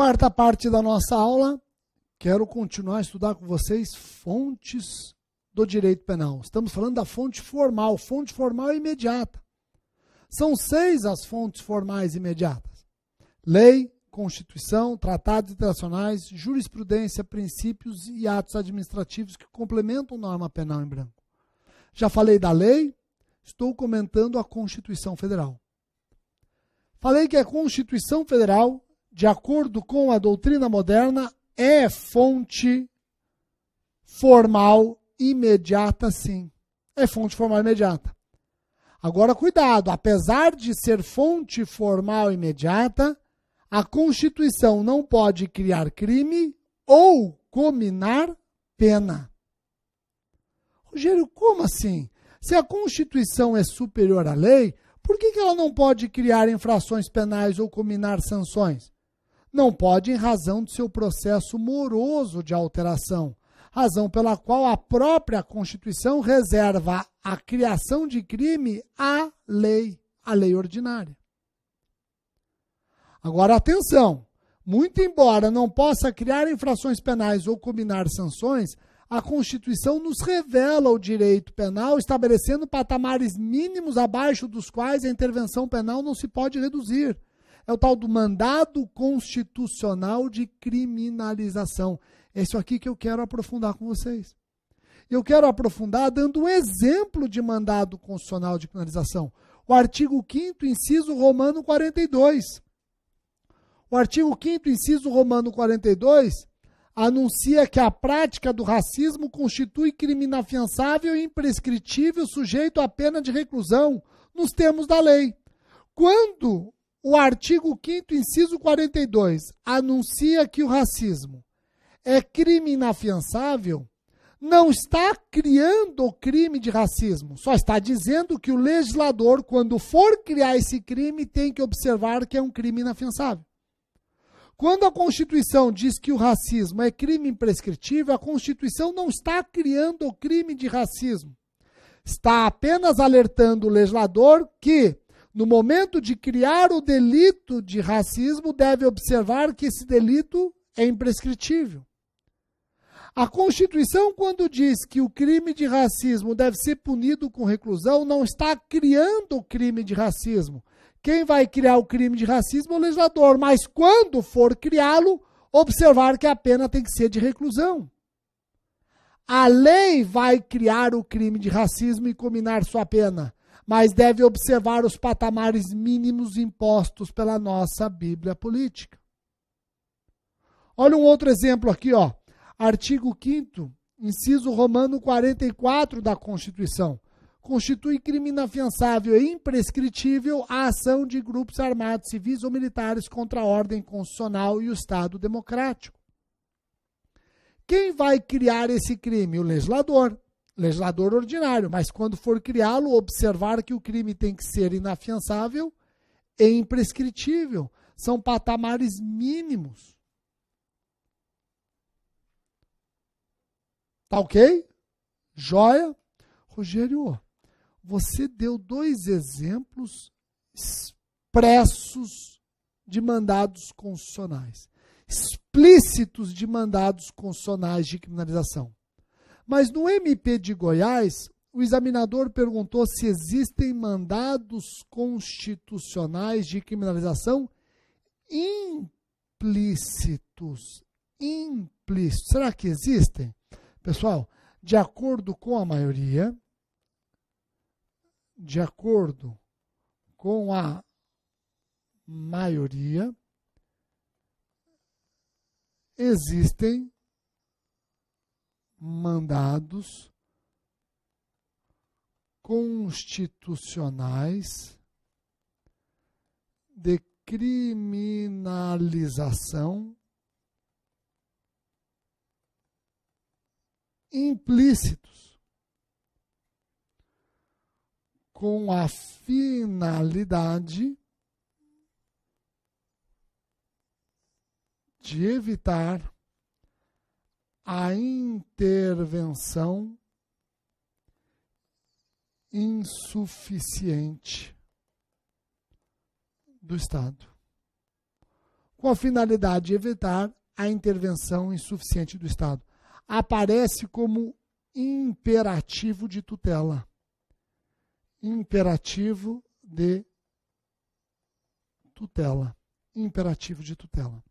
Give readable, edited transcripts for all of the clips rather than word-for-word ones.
quarta parte da nossa aula, quero continuar a estudar com vocês fontes do direito penal. Estamos falando da fonte formal e imediata. São 6 as fontes formais imediatas: lei, Constituição, tratados internacionais, jurisprudência, princípios e atos administrativos que complementam norma penal em branco. Já falei da lei, estou comentando a Constituição Federal. Falei que a Constituição Federal, de acordo com a doutrina moderna, é fonte formal imediata, sim. É fonte formal imediata. Agora, cuidado, apesar de ser fonte formal imediata, a Constituição não pode criar crime ou cominar pena. Rogério, como assim? Se a Constituição é superior à lei, por que ela não pode criar infrações penais ou cominar sanções? Não pode em razão do seu processo moroso de alteração, razão pela qual a própria Constituição reserva a criação de crime à lei ordinária. Agora, atenção, muito embora não possa criar infrações penais ou cominar sanções, a Constituição nos revela o direito penal, estabelecendo patamares mínimos abaixo dos quais a intervenção penal não se pode reduzir. É o tal do mandado constitucional de criminalização. É isso aqui que eu quero aprofundar com vocês. Eu quero aprofundar dando um exemplo de mandado constitucional de criminalização. O artigo 5º, inciso romano 42. O artigo 5º, inciso romano 42, anuncia que a prática do racismo constitui crime inafiançável e imprescritível sujeito à pena de reclusão nos termos da lei. Quando o artigo 5º, inciso 42, anuncia que o racismo é crime inafiançável, não está criando o crime de racismo, só está dizendo que o legislador, quando for criar esse crime, tem que observar que é um crime inafiançável. Quando a Constituição diz que o racismo é crime imprescritível, a Constituição não está criando o crime de racismo. Está apenas alertando o legislador que, no momento de criar o delito de racismo, deve observar que esse delito é imprescritível. A Constituição, quando diz que o crime de racismo deve ser punido com reclusão, não está criando o crime de racismo. Quem vai criar o crime de racismo é o legislador, mas quando for criá-lo, observar que a pena tem que ser de reclusão. A lei vai criar o crime de racismo e cominar sua pena, mas deve observar os patamares mínimos impostos pela nossa Bíblia política. Olha um outro exemplo aqui, ó. Artigo 5º, inciso romano 44 da Constituição. Constitui crime inafiançável e imprescritível a ação de grupos armados, civis ou militares contra a ordem constitucional e o Estado democrático. Quem vai criar esse crime? O legislador ordinário, mas quando for criá-lo, observar que o crime tem que ser inafiançável e imprescritível. São patamares mínimos. Tá ok? Joia? Rogério, você deu 2 exemplos expressos de mandados constitucionais, explícitos de mandados constitucionais de criminalização. Mas no MP de Goiás, o examinador perguntou se existem mandados constitucionais de criminalização implícitos. Implícitos. Será que existem? Pessoal, de acordo com a maioria, existem mandados constitucionais de criminalização implícitos, com a finalidade de evitar a intervenção insuficiente do Estado. com a finalidade de evitar a intervenção insuficiente do Estado. Aparece como imperativo de tutela. Imperativo de tutela. Imperativo de tutela.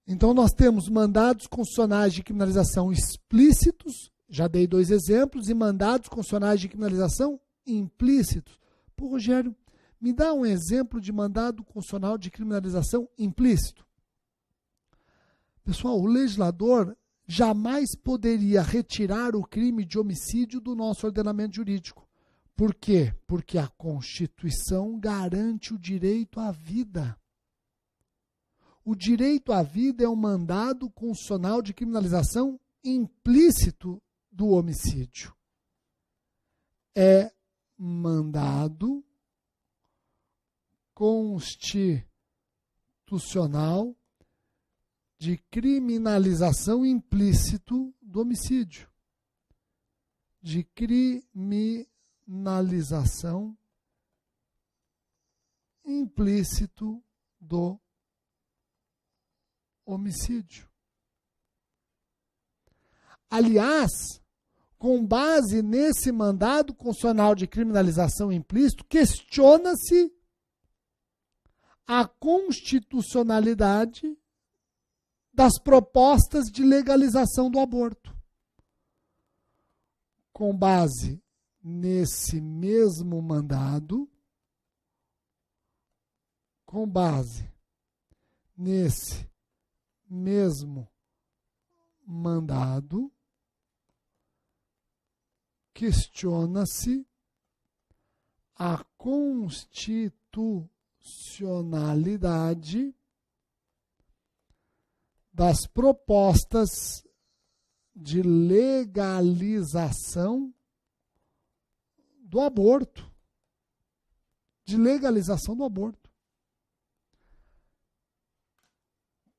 Então, nós temos mandados constitucionais de criminalização explícitos, já dei 2 exemplos, e mandados constitucionais de criminalização implícitos. Pô, Rogério, me dá um exemplo de mandado constitucional de criminalização implícito. Pessoal, o legislador jamais poderia retirar o crime de homicídio do nosso ordenamento jurídico. Por quê? Porque a Constituição garante o direito à vida. O direito à vida é um mandado constitucional de criminalização implícito do homicídio. É mandado constitucional de criminalização implícito do homicídio. De criminalização implícito do homicídio. Aliás, com base nesse mandado constitucional de criminalização implícito, questiona-se a constitucionalidade das propostas de legalização do aborto. Com base nesse mesmo mandado, com base nesse mesmo mandado, questiona-se a constitucionalidade das propostas de legalização do aborto. De legalização do aborto.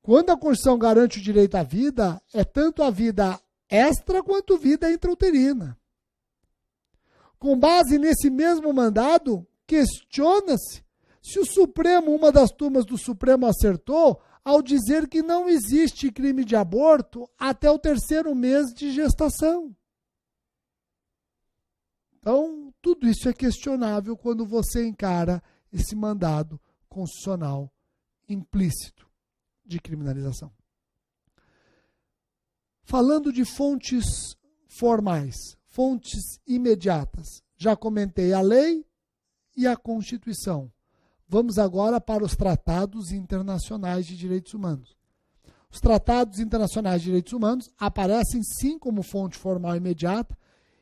Quando a Constituição garante o direito à vida, é tanto a vida extra quanto vida intrauterina. Com base nesse mesmo mandado, questiona-se se o Supremo, uma das turmas do Supremo acertou ao dizer que não existe crime de aborto até o 3º mês de gestação. Então, tudo isso é questionável quando você encara esse mandado constitucional implícito de criminalização. Falando de fontes formais, fontes imediatas, já comentei a lei e a Constituição. Vamos agora para os tratados internacionais de direitos humanos. Os tratados internacionais de direitos humanos aparecem sim como fonte formal imediata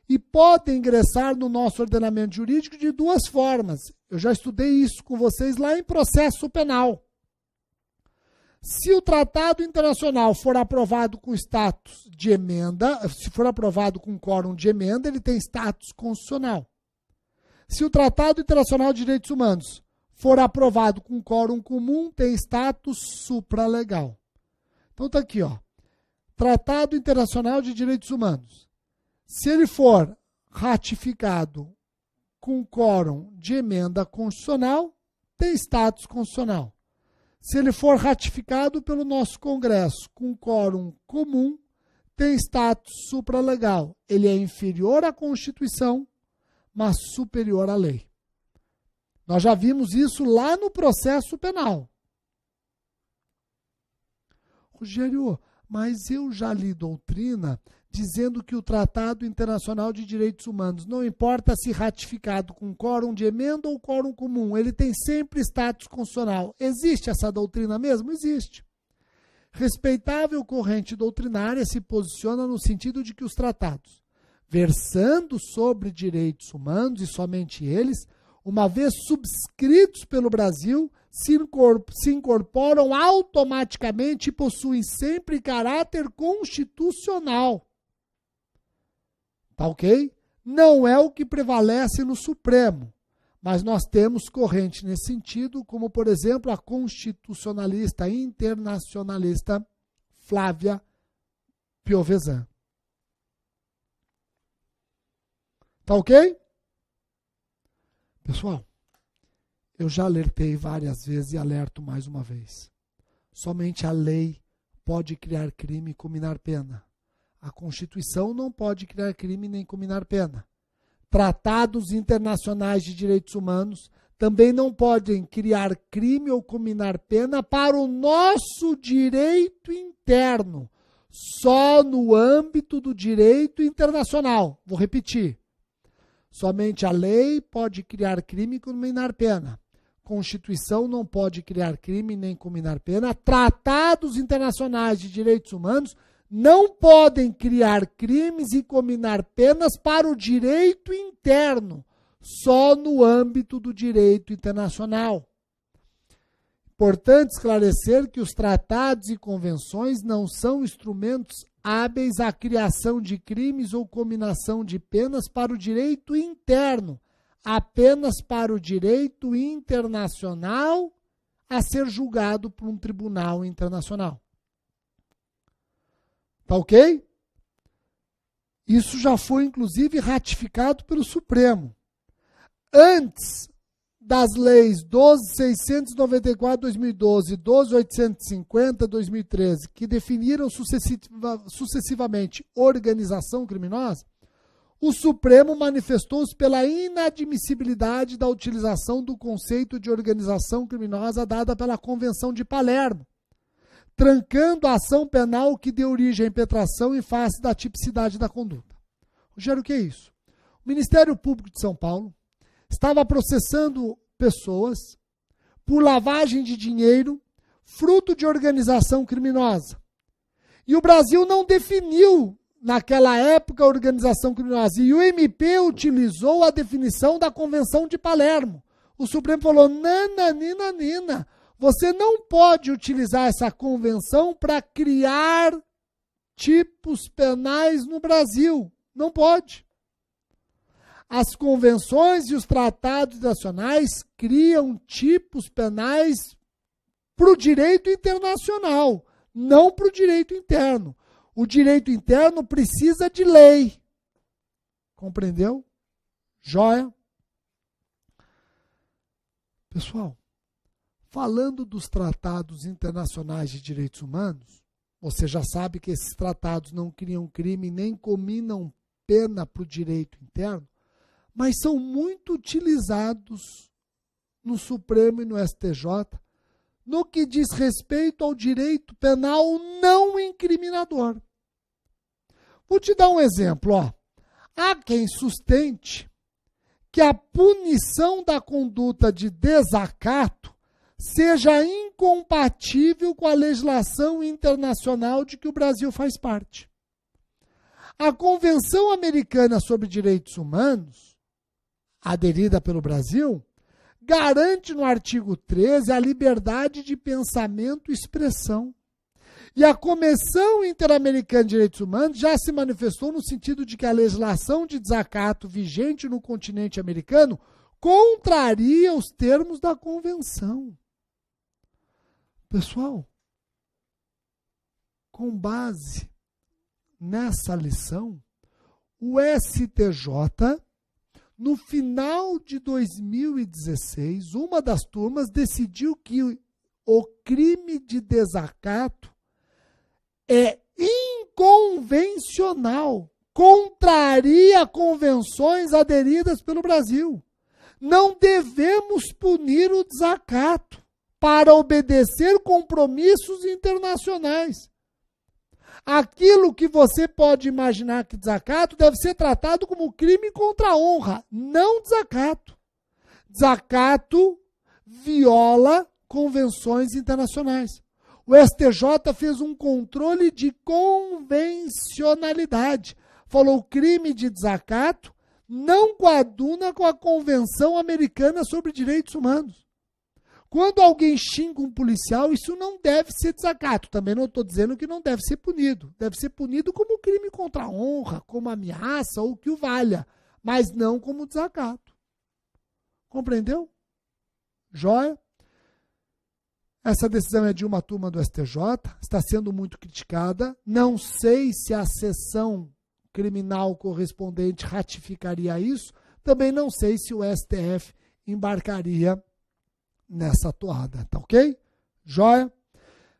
e podem ingressar no nosso ordenamento jurídico de 2 formas. Eu já estudei isso com vocês lá em processo penal. Se o tratado internacional for aprovado com status de emenda, se for aprovado com quórum de emenda, ele tem status constitucional. Se o Tratado Internacional de Direitos Humanos for aprovado com quórum comum, tem status supralegal. Então está aqui, ó. Tratado Internacional de Direitos Humanos. Se ele for ratificado com quórum de emenda constitucional, tem status constitucional. Se ele for ratificado pelo nosso Congresso com quórum comum, tem status supralegal. Ele é inferior à Constituição, mas superior à lei. Nós já vimos isso lá no processo penal. Rogério, mas eu já li doutrina dizendo que o Tratado Internacional de Direitos Humanos, não importa se ratificado com quórum de emenda ou quórum comum, ele tem sempre status constitucional. Existe essa doutrina mesmo? Existe. Respeitável corrente doutrinária se posiciona no sentido de que os tratados, versando sobre direitos humanos e somente eles, uma vez subscritos pelo Brasil, se incorporam automaticamente e possuem sempre caráter constitucional. Tá ok? Não é o que prevalece no Supremo, mas nós temos corrente nesse sentido, como, por exemplo, a constitucionalista internacionalista Flávia Piovesan. Tá ok? Pessoal, Eu já alertei várias vezes e alerto mais uma vez. Somente a lei pode criar crime e combinar pena. A Constituição não pode criar crime nem combinar pena. Tratados internacionais de direitos humanos também não podem criar crime ou combinar pena para o nosso direito interno, só no âmbito do direito internacional. Vou repetir. Somente a lei pode criar crime e combinar pena. Constituição não pode criar crime nem combinar pena. Tratados internacionais de direitos humanos não podem criar crimes e combinar penas para o direito interno, só no âmbito do direito internacional. Importante esclarecer que os tratados e convenções não são instrumentos hábeis à criação de crimes ou combinação de penas para o direito interno, apenas para o direito internacional a ser julgado por um tribunal internacional. Tá ok? Isso já foi, inclusive, ratificado pelo Supremo. Antes das leis 12.694/2012 e 12.850/2013, que definiram sucessivamente organização criminosa, o Supremo manifestou-se pela inadmissibilidade da utilização do conceito de organização criminosa dada pela Convenção de Palermo, trancando a ação penal que deu origem à impetração em face da tipicidade da conduta. Rogério, o que é isso? O Ministério Público de São Paulo estava processando pessoas por lavagem de dinheiro, fruto de organização criminosa. E o Brasil não definiu, naquela época, a organização criminosa. E o MP utilizou a definição da Convenção de Palermo. O Supremo falou, nananina, você não pode utilizar essa convenção para criar tipos penais no Brasil. Não pode. As convenções e os tratados nacionais criam tipos penais para o direito internacional, não para o direito interno. O direito interno precisa de lei. Compreendeu? Joia? Pessoal, falando dos tratados internacionais de direitos humanos, você já sabe que esses tratados não criam crime nem combinam pena para o direito interno, mas são muito utilizados no Supremo e no STJ no que diz respeito ao direito penal não incriminador. Vou te dar um exemplo. Há quem sustente que a punição da conduta de desacato seja incompatível com a legislação internacional de que o Brasil faz parte. A Convenção Americana sobre Direitos Humanos, aderida pelo Brasil, garante no artigo 13 a liberdade de pensamento e expressão. E a Comissão Interamericana de Direitos Humanos já se manifestou no sentido de que a legislação de desacato vigente no continente americano contraria os termos da Convenção. Pessoal, com base nessa lição, o STJ, no final de 2016, uma das turmas decidiu que o crime de desacato é inconvencional, contraria convenções aderidas pelo Brasil. Não devemos punir o desacato para obedecer compromissos internacionais. Aquilo que você pode imaginar que desacato deve ser tratado como crime contra a honra, não desacato. Desacato viola convenções internacionais. O STJ fez um controle de convencionalidade. Falou que o crime de desacato não coaduna com a Convenção Americana sobre Direitos Humanos. Quando alguém xinga um policial, isso não deve ser desacato. Também não estou dizendo que não deve ser punido. Deve ser punido como crime contra a honra, como ameaça ou que o valha, mas não como desacato. Compreendeu? Joia? Essa decisão é de uma turma do STJ, está sendo muito criticada. Não sei se a seção criminal correspondente ratificaria isso. Também não sei se o STF embarcaria nessa toada, tá ok? Joia?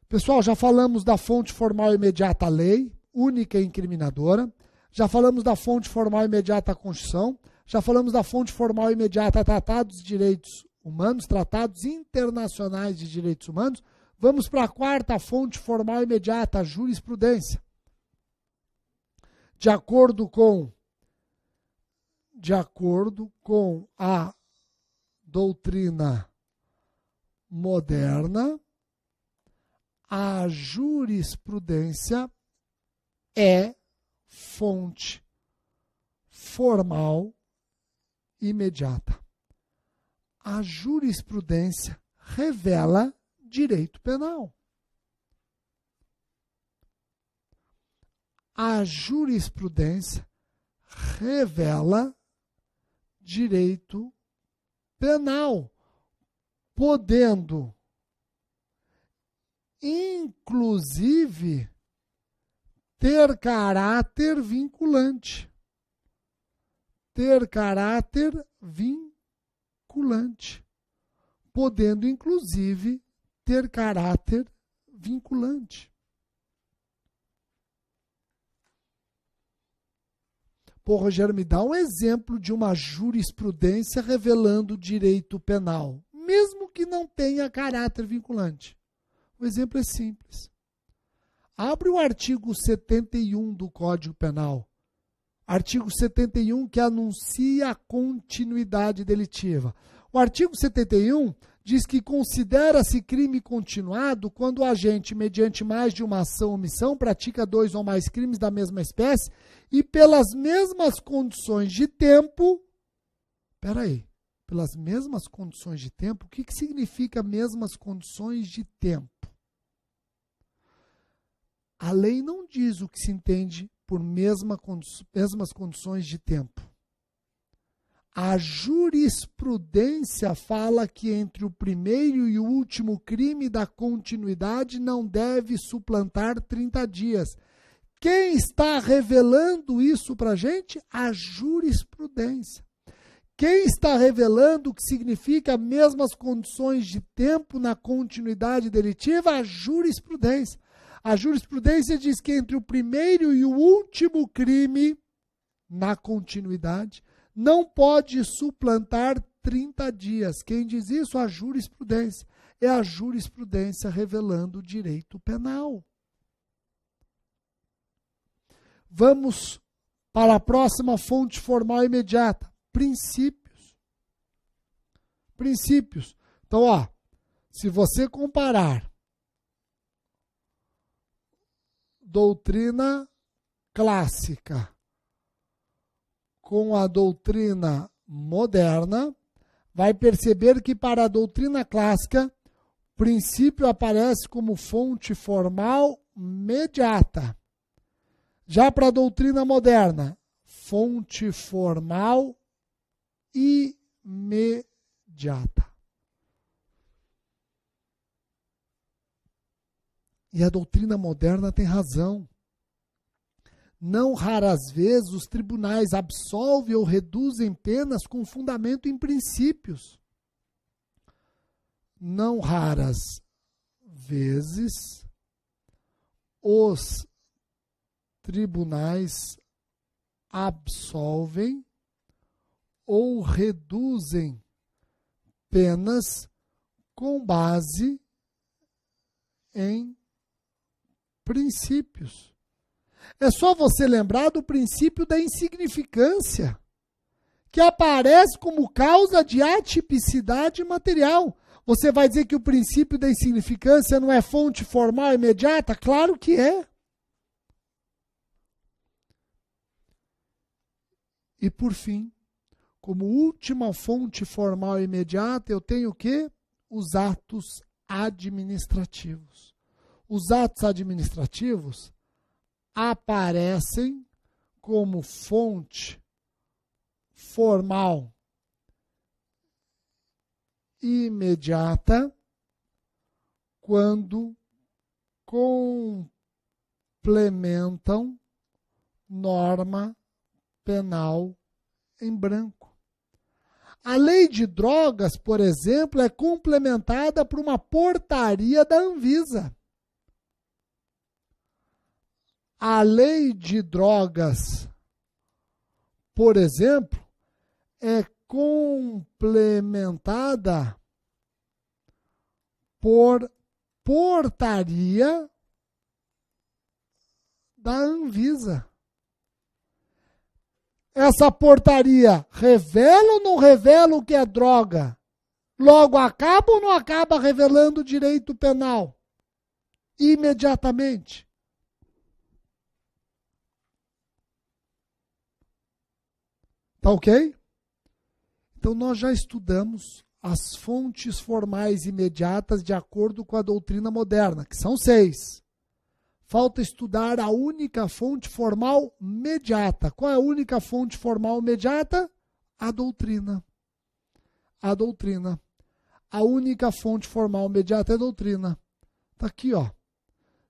Pessoal, já falamos da fonte formal imediata à lei, única e incriminadora. Já falamos da fonte formal imediata à Constituição. Já falamos da fonte formal imediata a tratados de direitos humanos, tratados internacionais de direitos humanos. Vamos para a quarta fonte formal imediata, a jurisprudência. De acordo com a doutrina moderna, a jurisprudência é fonte formal imediata. A jurisprudência revela direito penal. A jurisprudência revela direito penal, podendo, inclusive, ter caráter vinculante. Ter caráter vinculante. Podendo, inclusive, ter caráter vinculante. Pô, Rogério, me dá um exemplo de uma jurisprudência revelando direito penal, mesmo que não tenha caráter vinculante. O exemplo é simples. Abre o artigo 71 do Código Penal. Artigo 71 que anuncia a continuidade delitiva. O artigo 71 diz que considera-se crime continuado quando o agente, mediante mais de uma ação ou omissão, pratica 2 ou mais crimes da mesma espécie e pelas mesmas condições de tempo. Pelas mesmas condições de tempo? O que significa mesmas condições de tempo? A lei não diz o que se entende por mesmas condições de tempo. A jurisprudência fala que entre o primeiro e o último crime da continuidade não deve suplantar 30 dias. Quem está revelando isso para a gente? A jurisprudência. Quem está revelando o que significa mesmas condições de tempo na continuidade delitiva? A jurisprudência. A jurisprudência diz que entre o primeiro e o último crime na continuidade não pode suplantar 30 dias. Quem diz isso? A jurisprudência. É a jurisprudência revelando o direito penal. Vamos para a próxima fonte formal imediata. Princípios. Princípios. Então, se você comparar doutrina clássica com a doutrina moderna, vai perceber que para a doutrina clássica, o princípio aparece como fonte formal imediata. Já para a doutrina moderna, fonte formal imediata. E a doutrina moderna tem razão. Não raras vezes os tribunais absolvem ou reduzem penas com fundamento em princípios. Não raras vezes os tribunais absolvem ou reduzem penas com base em princípios. É só você lembrar do princípio da insignificância, que aparece como causa de atipicidade material. Você vai dizer que o princípio da insignificância não é fonte formal imediata? Claro que é. E por fim, como última fonte formal imediata, eu tenho o quê? Os atos administrativos. Os atos administrativos aparecem como fonte formal imediata quando complementam norma penal em branco. A lei de drogas, por exemplo, é complementada por uma portaria da Anvisa. A lei de drogas, por exemplo, é complementada por portaria da Anvisa. Essa portaria revela ou não revela o que é droga? Logo, acaba ou não acaba revelando o direito penal? Imediatamente. Tá ok? Então, nós já estudamos as fontes formais imediatas de acordo com a doutrina moderna, que são 6. Falta estudar a única fonte formal mediata. Qual é a única fonte formal mediata? A doutrina. A doutrina. A única fonte formal mediata é a doutrina. Está aqui, ó.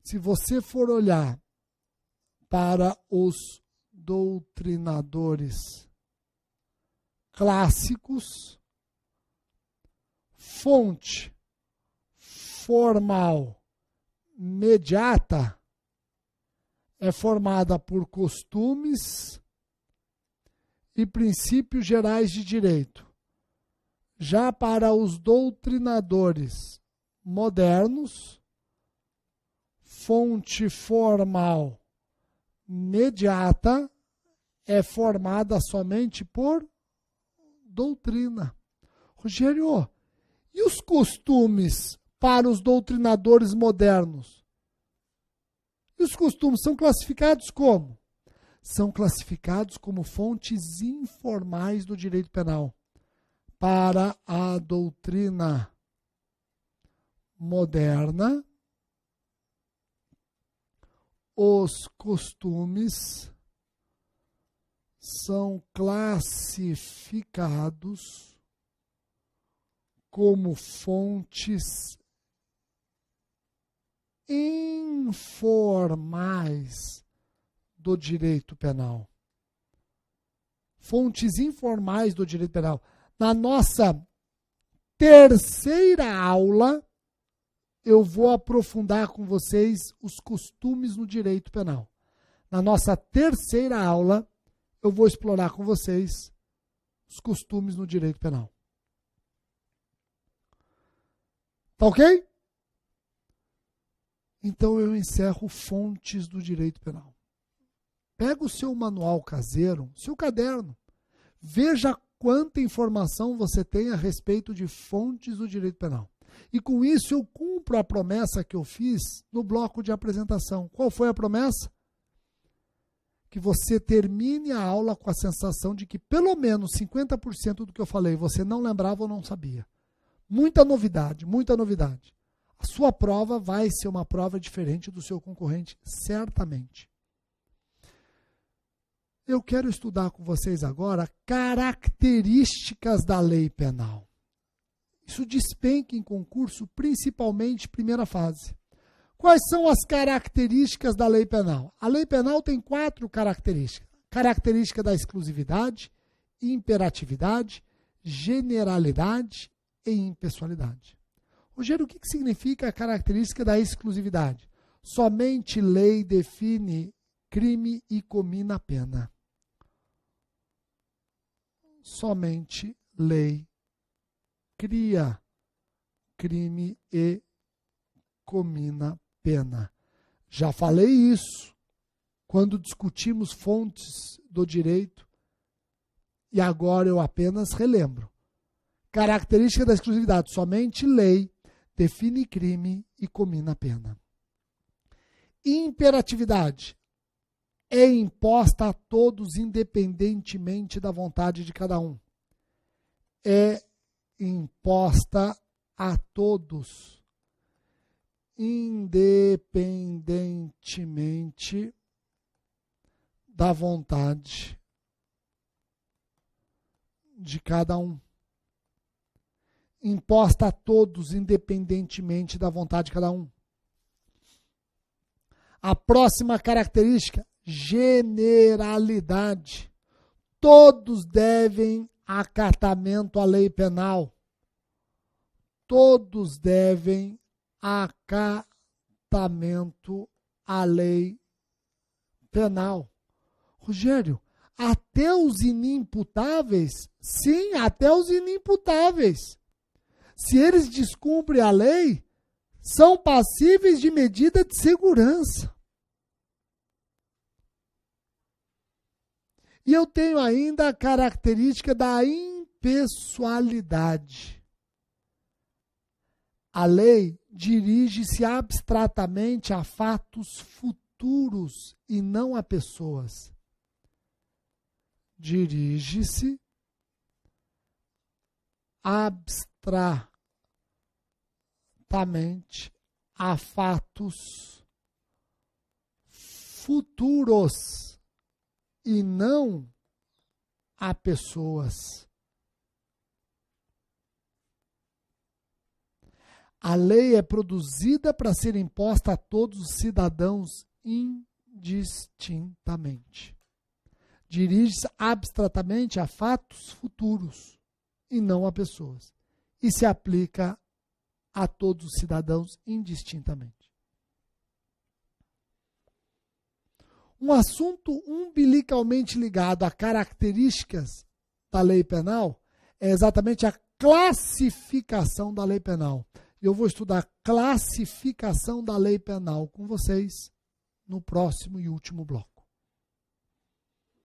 Se você for olhar para os doutrinadores clássicos, fonte formal mediata é formada por costumes e princípios gerais de direito. Já para os doutrinadores modernos, fonte formal mediata é formada somente por doutrina. Rogério, e os costumes para os doutrinadores modernos? E os costumes são classificados como? São classificados como fontes informais do direito penal. Para a doutrina moderna, os costumes são classificados como fontes informais do direito penal. Fontes informais do direito penal. Na nossa terceira aula, eu vou aprofundar com vocês os costumes no direito penal. Na nossa terceira aula, eu vou explorar com vocês os costumes no direito penal. Tá ok? Então eu encerro fontes do direito penal. Pega o seu manual caseiro, seu caderno, veja quanta informação você tem a respeito de fontes do direito penal. E com isso eu cumpro a promessa que eu fiz no bloco de apresentação. Qual foi a promessa? Que você termine a aula com a sensação de que pelo menos 50% do que eu falei você não lembrava ou não sabia. Muita novidade, muita novidade. A sua prova vai ser uma prova diferente do seu concorrente, certamente. Eu quero estudar com vocês agora características da lei penal. Isso despenca em concurso, principalmente primeira fase. Quais são as características da lei penal? A lei penal tem 4 características. Característica da exclusividade, imperatividade, generalidade e impessoalidade. Rogério, o que significa a característica da exclusividade? Somente lei define crime e comina pena. Somente lei cria crime e comina pena. Já falei isso quando discutimos fontes do direito e agora eu apenas relembro. Característica da exclusividade: somente lei define crime e comina pena. Imperatividade: é imposta a todos independentemente da vontade de cada um. É imposta a todos independentemente da vontade de cada um. Imposta a todos independentemente da vontade de cada um. A próxima característica: generalidade. Todos devem acatamento à lei penal. Todos devem acatamento à lei penal. Rogério, até os inimputáveis? Sim, até os inimputáveis. Se eles descumprem a lei, são passíveis de medida de segurança. E eu tenho ainda a característica da impessoalidade. A lei dirige-se abstratamente a fatos futuros e não a pessoas. Dirige-se abstratamente a fatos futuros e não a pessoas. A lei é produzida para ser imposta a todos os cidadãos indistintamente. Dirige-se abstratamente a fatos futuros e não a pessoas. E se aplica a todos os cidadãos indistintamente. Um assunto umbilicalmente ligado a características da lei penal é exatamente a classificação da lei penal. Eu vou estudar a classificação da lei penal com vocês no próximo e último bloco.